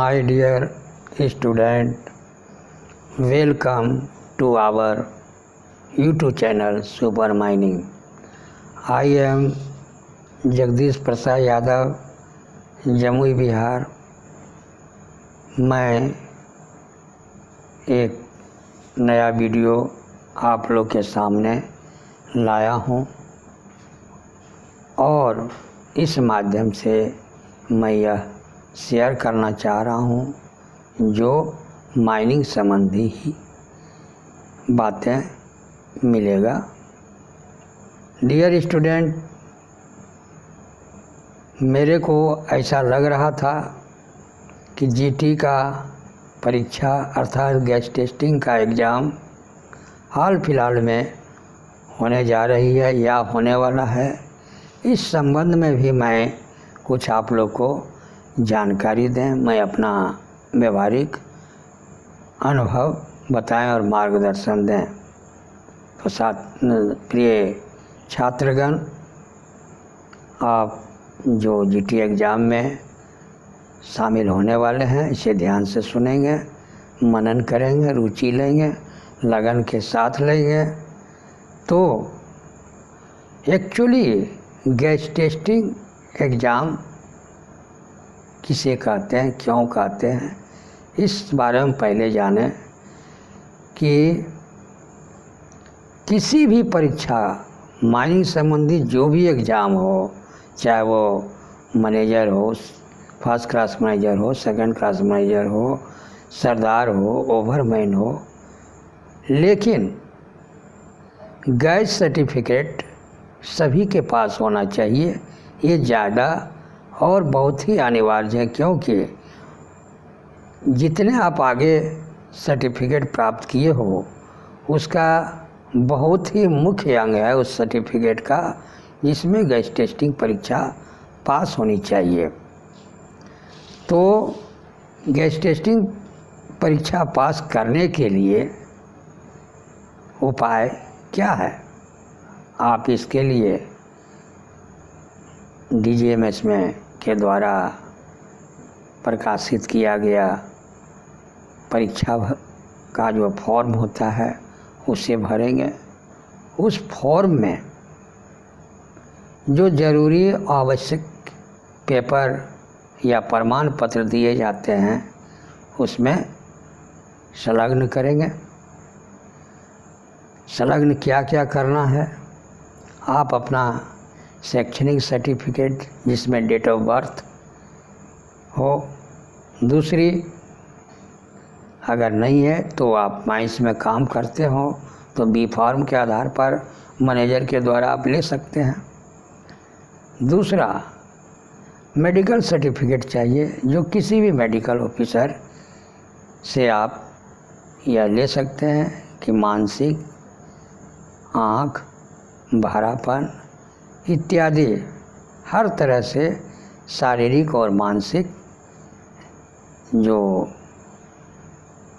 My dear student, welcome to our YouTube channel Super Mining. I am Jagdish Prasad Yadav, Jamui Bihar. मैं एक नया video आप लोग के सामने लाया हूँ और इस माध्यम से मैं यह शेयर करना चाह रहा हूँ जो माइनिंग संबंधी ही बातें मिलेगा। डियर स्टूडेंट, मेरे को ऐसा लग रहा था कि जीटी का परीक्षा अर्थात गैस टेस्टिंग का एग्ज़ाम हाल फिलहाल में होने जा रही है या होने वाला है। इस संबंध में भी मैं कुछ आप लोग को जानकारी दें, मैं अपना व्यवहारिक अनुभव बताएं और मार्गदर्शन दें। तो साथ प्रिय छात्रगण, आप जो जीटी एग्ज़ाम में शामिल होने वाले हैं इसे ध्यान से सुनेंगे, मनन करेंगे, रुचि लेंगे, लगन के साथ लेंगे तो एक्चुअली गैस टेस्टिंग एग्ज़ाम किसे कहते हैं, क्यों कहते हैं, इस बारे में पहले जानें कि किसी भी परीक्षा माइनिंग संबंधी जो भी एग्ज़ाम हो, चाहे वो मैनेजर हो, फर्स्ट क्लास मैनेजर हो, सेकंड क्लास मैनेजर हो, सरदार हो, ओवरमैन हो, लेकिन गैस सर्टिफिकेट सभी के पास होना चाहिए। ये ज़्यादा और बहुत ही अनिवार्य है, क्योंकि जितने आप आगे सर्टिफिकेट प्राप्त किए हो उसका बहुत ही मुख्य अंग है उस सर्टिफिकेट का, जिसमें गैस टेस्टिंग परीक्षा पास होनी चाहिए। तो गैस टेस्टिंग परीक्षा पास करने के लिए उपाय क्या है, आप इसके लिए DGMS में के द्वारा प्रकाशित किया गया परीक्षा का जो फॉर्म होता है उसे भरेंगे। उस फॉर्म में जो ज़रूरी आवश्यक पेपर या प्रमाण पत्र दिए जाते हैं उसमें संलग्न करेंगे। संलग्न क्या क्या करना है, आप अपना शैक्षणिक सर्टिफिकेट जिसमें डेट ऑफ बर्थ हो, दूसरी अगर नहीं है तो आप माइंस में काम करते हो तो बी फॉर्म के आधार पर मैनेजर के द्वारा आप ले सकते हैं। दूसरा, मेडिकल सर्टिफिकेट चाहिए जो किसी भी मेडिकल ऑफिसर से आप यह ले सकते हैं कि मानसिक, आँख, बहरापन इत्यादि हर तरह से शारीरिक और मानसिक जो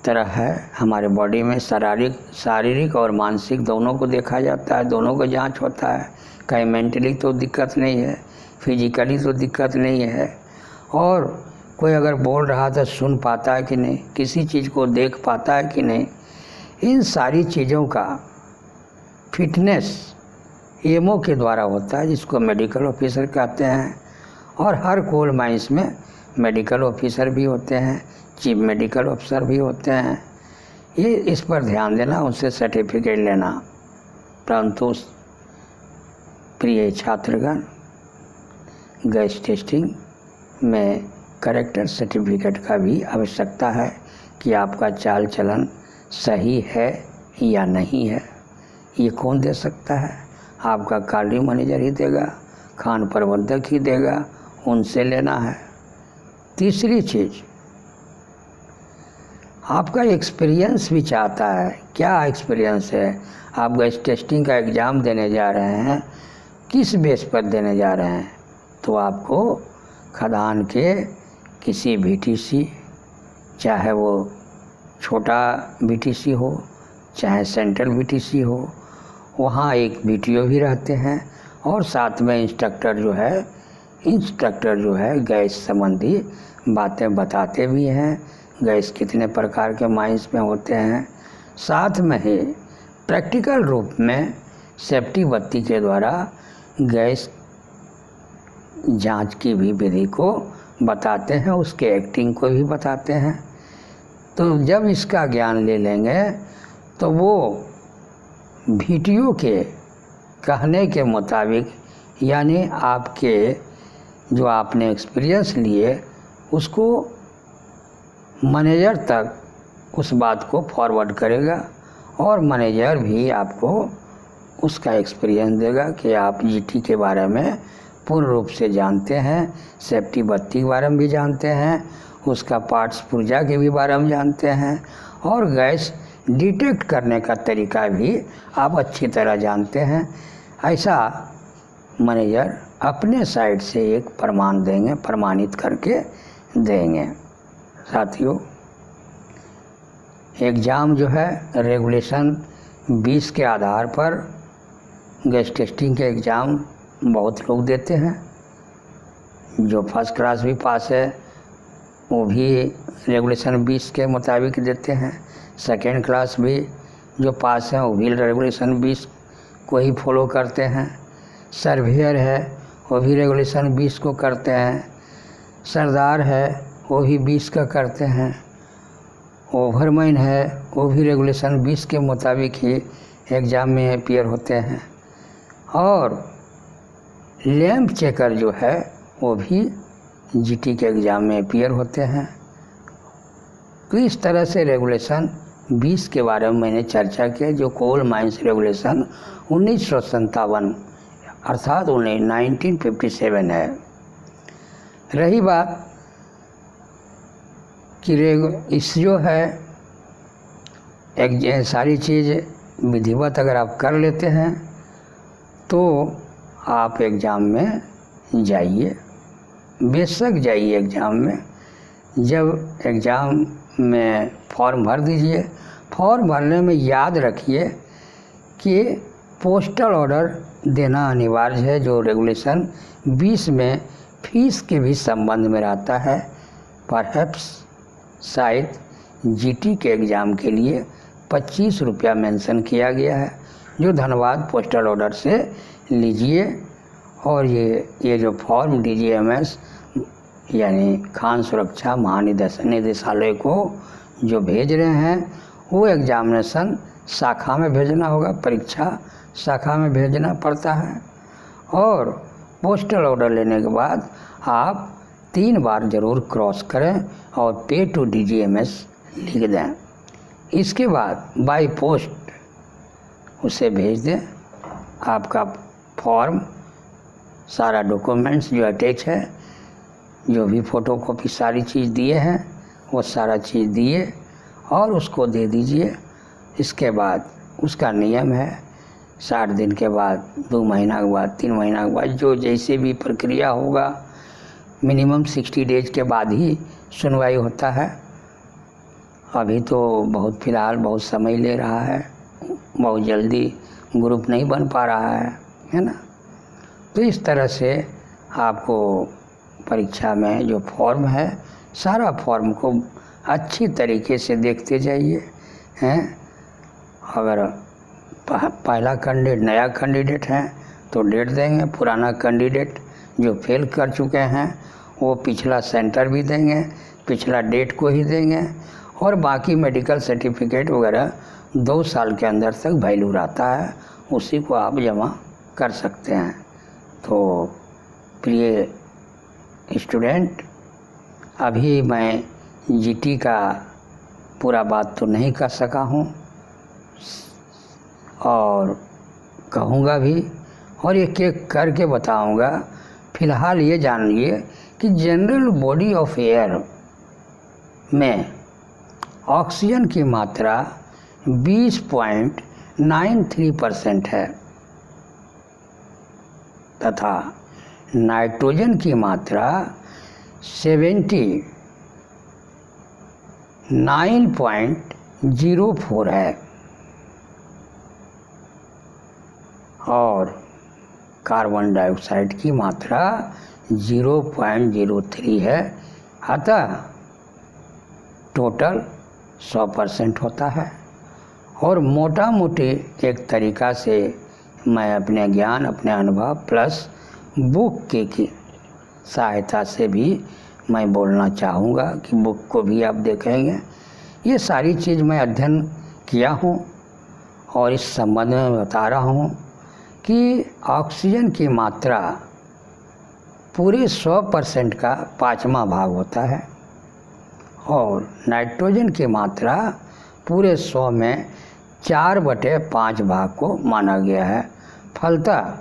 तरह है हमारे बॉडी में शारीरिक और मानसिक दोनों को देखा जाता है, दोनों को जांच होता है। कहीं मेंटली तो दिक्कत नहीं है, फिजिकली तो दिक्कत नहीं है, और कोई अगर बोल रहा था सुन पाता है कि नहीं, किसी चीज़ को देख पाता है कि नहीं, इन सारी चीज़ों का फिटनेस एमओ के द्वारा होता है जिसको मेडिकल ऑफिसर कहते हैं। और हर कोल माइंस में मेडिकल ऑफिसर भी होते हैं, चीफ मेडिकल ऑफिसर भी होते हैं। ये इस पर ध्यान देना, उनसे सर्टिफिकेट लेना। परंतु प्रिय छात्रगण, गैस टेस्टिंग में कैरेक्टर सर्टिफिकेट का भी आवश्यकता है कि आपका चाल चलन सही है या नहीं है। ये कौन दे सकता है? आपका कार्य मैनेजर ही देगा, खान प्रबंधक ही देगा, उनसे लेना है। तीसरी चीज़, आपका एक्सपीरियंस भी चाहता है। क्या एक्सपीरियंस है? आप गैस टेस्टिंग का एग्ज़ाम देने जा रहे हैं, किस बेस पर देने जा रहे हैं? तो आपको खदान के किसी BTC, चाहे वो छोटा BTC हो चाहे सेंट्रल BTC हो, वहाँ एक BTO भी रहते हैं और साथ में इंस्ट्रक्टर जो है इंस्ट्रक्टर जो है गैस संबंधी बातें बताते भी हैं, गैस कितने प्रकार के माइंस में होते हैं। साथ में ही प्रैक्टिकल रूप में सेफ्टी बत्ती के द्वारा गैस जांच की भी विधि को बताते हैं, उसके एक्टिंग को भी बताते हैं। तो जब इसका ज्ञान ले लेंगे तो वो वीडियो के कहने के मुताबिक, यानी आपके जो आपने एक्सपीरियंस लिए उसको मैनेजर तक उस बात को फॉरवर्ड करेगा और मैनेजर भी आपको उसका एक्सपीरियंस देगा कि आप जीटी के बारे में पूर्ण रूप से जानते हैं, सेफ्टी बत्ती के बारे में भी जानते हैं, उसका पार्ट्स पुर्जा के भी बारे में जानते हैं और गैस डिटेक्ट करने का तरीका भी आप अच्छी तरह जानते हैं। ऐसा मैनेजर अपने साइड से एक प्रमाण देंगे, प्रमाणित करके देंगे। साथियों, एग्ज़ाम जो है रेगुलेशन 20 के आधार पर गैस टेस्टिंग के एग्ज़ाम बहुत लोग देते हैं। जो फर्स्ट क्लास भी पास है वो भी रेगुलेशन 20 के मुताबिक देते हैं। सेकेंड क्लास भी जो पास हैं वो भी रेगुलेशन 20 को ही फॉलो करते हैं। सर्वेयर है वो भी रेगुलेशन 20 को करते हैं। सरदार है वो भी 20 का करते हैं। ओवरमैन है वो भी रेगुलेशन 20 के मुताबिक ही एग्ज़ाम में अपीयर होते हैं। और लैंप चेकर जो है वो भी जीटी के एग्ज़ाम में अपीयर होते हैं। तो इस तरह से रेगुलेशन 20 के बारे में मैंने चर्चा की, जो कोल माइंस रेगुलेशन 1957 अर्थात 1957 है। रही बात कि इस जो है एक सारी चीज़ विधिवत अगर आप कर लेते हैं तो आप एग्ज़ाम में जाइए, बेशक जाइए एग्ज़ाम में। जब एग्ज़ाम में फॉर्म भर दीजिए, फॉर्म भरने में याद रखिए कि पोस्टल ऑर्डर देना अनिवार्य है, जो रेगुलेशन 20 में फीस के भी संबंध में रहता है। परहैप्स शायद जीटी के एग्ज़ाम के लिए 25 रुपया मेंशन किया गया है, जो धन्यवाद पोस्टल ऑर्डर से लीजिए। और ये जो फॉर्म DGMS यानी खान सुरक्षा महानिदेशालय को जो भेज रहे हैं वो एग्जामिनेशन शाखा में भेजना होगा, परीक्षा शाखा में भेजना पड़ता है। और पोस्टल ऑर्डर लेने के बाद आप 3 बार ज़रूर क्रॉस करें और पे टू DGMS लिख दें। इसके बाद बाय पोस्ट उसे भेज दें। आपका फॉर्म, सारा डॉक्यूमेंट्स जो अटैच है, जो भी फ़ोटोकॉपी सारी चीज़ दिए हैं वो सारा चीज़ दिए और उसको दे दीजिए। इसके बाद उसका नियम है 60 दिन के बाद, 2 महीना के बाद, 3 महीना के बाद, जो जैसे भी प्रक्रिया होगा, मिनिमम 60 डेज के बाद ही सुनवाई होता है। अभी तो बहुत फ़िलहाल बहुत समय ले रहा है, बहुत जल्दी ग्रुप नहीं बन पा रहा है ना। तो इस तरह से आपको परीक्षा में जो फॉर्म है, सारा फॉर्म को अच्छी तरीके से देखते जाइए हैं। अगर पहला कैंडिडेट नया कैंडिडेट है तो डेट देंगे, पुराना कैंडिडेट जो फेल कर चुके हैं वो पिछला सेंटर भी देंगे, पिछला डेट को ही देंगे। और बाकी मेडिकल सर्टिफिकेट वगैरह 2 साल के अंदर तक वैल्यू रहता है, उसी को आप जमा कर सकते हैं। तो प्रिय स्टूडेंट, अभी मैं जीटी का पूरा बात तो नहीं कर सका हूँ और कहूँगा भी, और एक एक करके बताऊँगा। फ़िलहाल ये जानिए कि जनरल बॉडी ऑफ एयर में ऑक्सीजन की मात्रा 20.93% है तथा नाइट्रोजन की मात्रा 79.04 है और कार्बन डाइऑक्साइड की मात्रा 0.03 है, अतः टोटल 100% होता है। और मोटा मोटी एक तरीका से मैं अपने ज्ञान, अपने अनुभव प्लस बुक की सहायता से भी मैं बोलना चाहूँगा कि बुक को भी आप देखेंगे। ये सारी चीज़ मैं अध्ययन किया हूँ और इस संबंध में बता रहा हूँ कि ऑक्सीजन की मात्रा पूरे 100% का 5वां भाग होता है और नाइट्रोजन की मात्रा पूरे 100 में 4/5 भाग को माना गया है। फलतः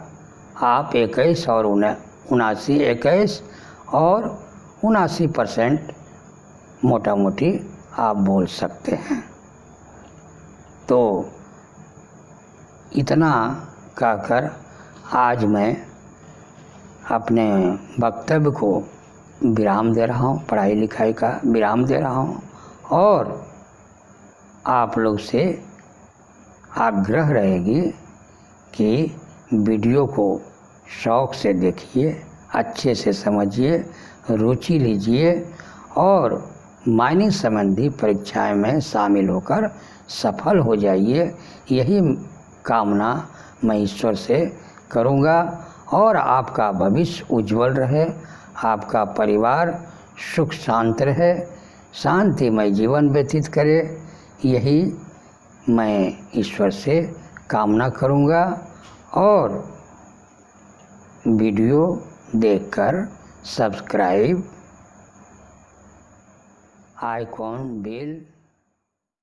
आप 21 और 79% मोटा मोटी आप बोल सकते हैं। तो इतना कहकर आज मैं अपने वक्तव्य को विराम दे रहा हूँ, पढ़ाई लिखाई का विराम दे रहा हूँ और आप लोग से आग्रह रहेगी कि वीडियो को शौक़ से देखिए, अच्छे से समझिए, रुचि लीजिए और माइनिंग संबंधी परीक्षाएं में शामिल होकर सफल हो जाइए। यही कामना मैं ईश्वर से करूँगा और आपका भविष्य उज्जवल रहे, आपका परिवार सुख शांत रहे, शांतिमय जीवन व्यतीत करे, यही मैं ईश्वर से कामना करूँगा। और वीडियो देखकर सब्सक्राइब, आइकॉन बेल